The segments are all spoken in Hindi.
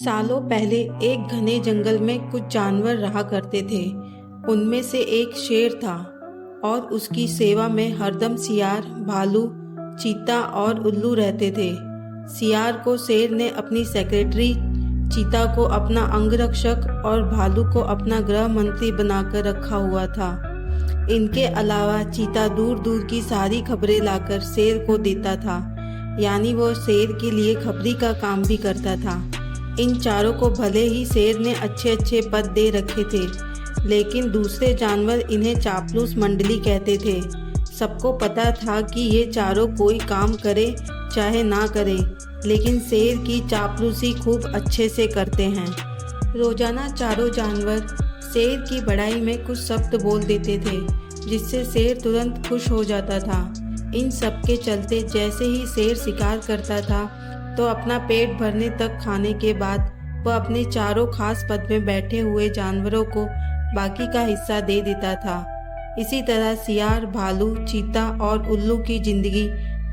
सालों पहले एक घने जंगल में कुछ जानवर रहा करते थे। उनमें से एक शेर था और उसकी सेवा में हरदम सियार, भालू, चीता और उल्लू रहते थे। सियार को शेर ने अपनी सेक्रेटरी, चीता को अपना अंगरक्षक और भालू को अपना गृह मंत्री बनाकर रखा हुआ था। इनके अलावा चीता दूर दूर की सारी खबरें लाकर शेर को देता था, यानी वो शेर के लिए खबरी का काम भी करता था। इन चारों को भले ही शेर ने अच्छे अच्छे पद दे रखे थे, लेकिन दूसरे जानवर इन्हें चापलूस मंडली कहते थे। सबको पता था कि ये चारों कोई काम करे चाहे ना करे, लेकिन शेर की चापलूसी खूब अच्छे से करते हैं। रोजाना चारों जानवर शेर की बड़ाई में कुछ शब्द बोल देते थे, जिससे शेर तुरंत खुश हो जाता था। इन सब के चलते जैसे ही शेर शिकार करता था, तो अपना पेट भरने तक खाने के बाद वह अपने चारों खास पद में बैठे हुए जानवरों को बाकी का हिस्सा दे देता था। इसी तरह सियार, भालू, चीता और उल्लू की जिंदगी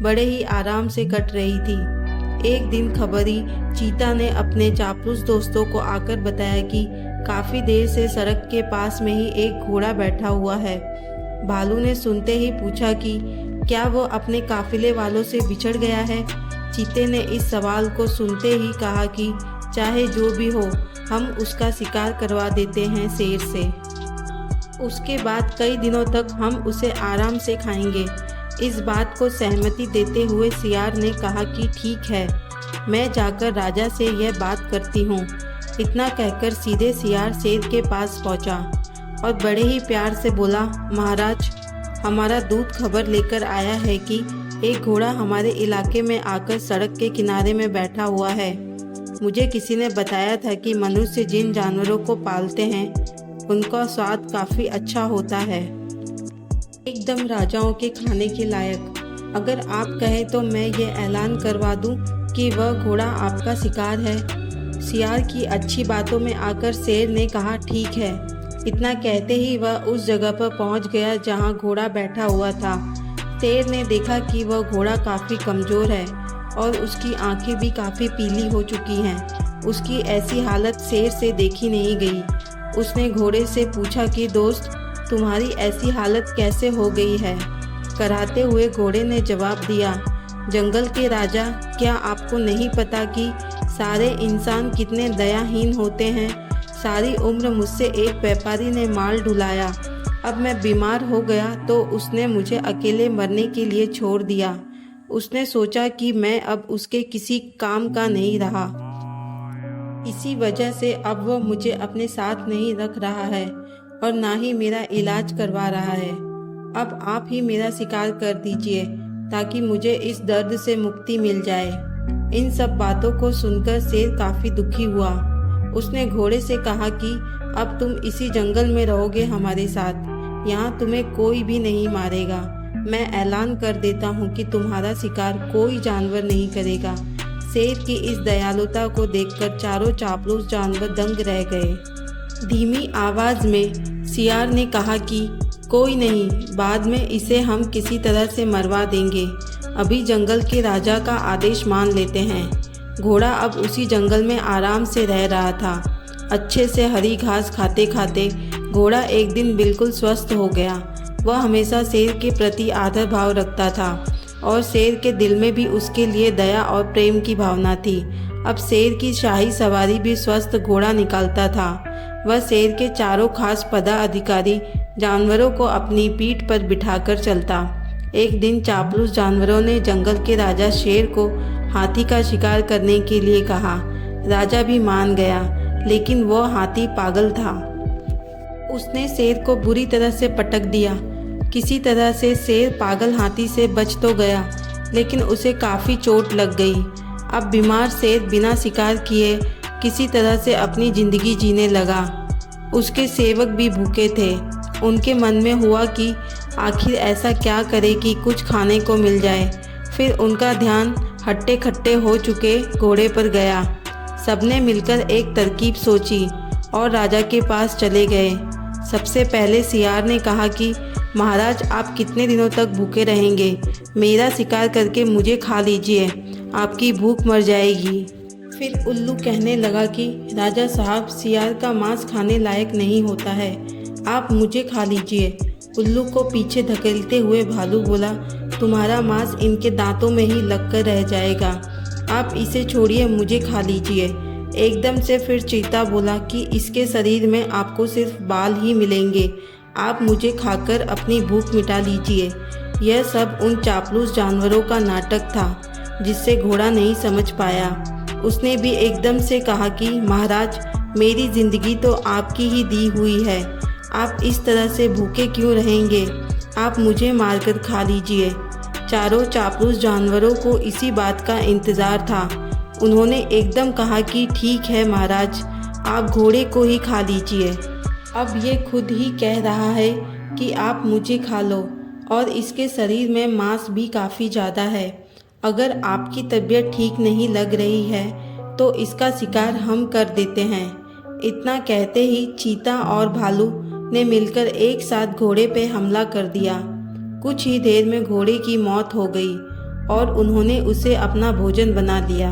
बड़े ही आराम से कट रही थी। एक दिन खबरी चीता ने अपने चापलूस दोस्तों को आकर बताया कि काफी देर से सड़क के पास में ही एक घोड़ा बैठा हुआ है। भालू ने सुनते ही पूछा कि क्या वो अपने काफिले वालों से बिछड़ गया है। चीते ने इस सवाल को सुनते ही कहा कि चाहे जो भी हो, हम उसका शिकार करवा देते हैं शेर से। उसके बाद कई दिनों तक हम उसे आराम से खाएंगे। इस बात को सहमति देते हुए सियार ने कहा कि ठीक है, मैं जाकर राजा से यह बात करती हूँ। इतना कहकर सीधे सियार शेर के पास पहुँचा और बड़े ही प्यार से बोला, महाराज, हमारा दूत खबर लेकर आया है कि एक घोड़ा हमारे इलाके में आकर सड़क के किनारे में बैठा हुआ है। मुझे किसी ने बताया था कि मनुष्य जिन जानवरों को पालते हैं, उनका स्वाद काफ़ी अच्छा होता है, एकदम राजाओं के खाने के लायक। अगर आप कहें तो मैं ये ऐलान करवा दूं कि वह घोड़ा आपका शिकार है। सियार की अच्छी बातों में आकर शेर ने कहा, ठीक है। इतना कहते ही वह उस जगह पर पहुंच गया जहां घोड़ा बैठा हुआ था। शेर ने देखा कि वह घोड़ा काफ़ी कमज़ोर है और उसकी आंखें भी काफ़ी पीली हो चुकी हैं। उसकी ऐसी हालत शेर से देखी नहीं गई। उसने घोड़े से पूछा कि दोस्त, तुम्हारी ऐसी हालत कैसे हो गई है। कराते हुए घोड़े ने जवाब दिया, जंगल के राजा, क्या आपको नहीं पता कि सारे इंसान कितने दयाहीन होते हैं। सारी उम्र मुझसे एक व्यापारी ने माल ढुलाया। अब मैं बीमार हो गया तो उसने मुझे अकेले मरने के लिए छोड़ दिया। उसने सोचा कि मैं अब उसके किसी काम का नहीं रहा। इसी वजह से अब वो मुझे अपने साथ नहीं रख रहा है और ना ही मेरा इलाज करवा रहा है। अब आप ही मेरा शिकार कर दीजिए ताकि मुझे इस दर्द से मुक्ति मिल जाए। इन सब बातों को सुनकर शेर काफ़ी दुखी हुआ। उसने घोड़े से कहा कि अब तुम इसी जंगल में रहोगे हमारे साथ। यहाँ तुम्हें कोई भी नहीं मारेगा। मैं ऐलान कर देता हूँ कि तुम्हारा शिकार कोई जानवर नहीं करेगा। शेर की इस दयालुता को देखकर चारों चापलूस जानवर दंग रह गए। धीमी आवाज में सियार ने कहा कि कोई नहीं, बाद में इसे हम किसी तरह से मरवा देंगे। अभी जंगल के राजा का आदेश मान लेते हैं। घोड़ा अब उसी जंगल में आराम से रह रहा था। अच्छे से हरी घास खाते खाते घोड़ा एक दिन बिल्कुल स्वस्थ हो गया। वह हमेशा शेर के प्रति आदर भाव रखता था और शेर के दिल में भी उसके लिए दया और प्रेम की भावना थी। अब शेर की शाही सवारी भी स्वस्थ घोड़ा निकालता था। वह शेर के चारों खास पदाधिकारी जानवरों को अपनी पीठ पर बिठाकर चलता। एक दिन चापलूस जानवरों ने जंगल के राजा शेर को हाथी का शिकार करने के लिए कहा। राजा भी मान गया, लेकिन वह हाथी पागल था। उसने शेर को बुरी तरह से पटक दिया। किसी तरह से शेर पागल हाथी से बच तो गया, लेकिन उसे काफ़ी चोट लग गई। अब बीमार शेर बिना शिकार किए किसी तरह से अपनी ज़िंदगी जीने लगा। उसके सेवक भी भूखे थे। उनके मन में हुआ कि आखिर ऐसा क्या करे कि कुछ खाने को मिल जाए। फिर उनका ध्यान हट्टे खट्टे हो चुके घोड़े पर गया। सबने मिलकर एक तरकीब सोची और राजा के पास चले गए। सबसे पहले सियार ने कहा कि महाराज, आप कितने दिनों तक भूखे रहेंगे। मेरा शिकार करके मुझे खा लीजिए, आपकी भूख मर जाएगी। फिर उल्लू कहने लगा कि राजा साहब, सियार का मांस खाने लायक नहीं होता है, आप मुझे खा लीजिए। उल्लू को पीछे धकेलते हुए भालू बोला, तुम्हारा मांस इनके दांतों में ही लगकर रह जाएगा, आप इसे छोड़िए, मुझे खा लीजिए। एकदम से फिर चीता बोला कि इसके शरीर में आपको सिर्फ बाल ही मिलेंगे, आप मुझे खाकर अपनी भूख मिटा लीजिए। यह सब उन चापलूस जानवरों का नाटक था जिससे घोड़ा नहीं समझ पाया। उसने भी एकदम से कहा कि महाराज, मेरी जिंदगी तो आपकी ही दी हुई है, आप इस तरह से भूखे क्यों रहेंगे, आप मुझे मारकर खा लीजिए। चारों चापलूस जानवरों को इसी बात का इंतज़ार था। उन्होंने एकदम कहा कि ठीक है महाराज, आप घोड़े को ही खा लीजिए। अब ये खुद ही कह रहा है कि आप मुझे खा लो, और इसके शरीर में मांस भी काफ़ी ज़्यादा है। अगर आपकी तबीयत ठीक नहीं लग रही है तो इसका शिकार हम कर देते हैं। इतना कहते ही चीता और भालू ने मिलकर एक साथ घोड़े पे हमला कर दिया। कुछ ही देर में घोड़े की मौत हो गई और उन्होंने उसे अपना भोजन बना लिया।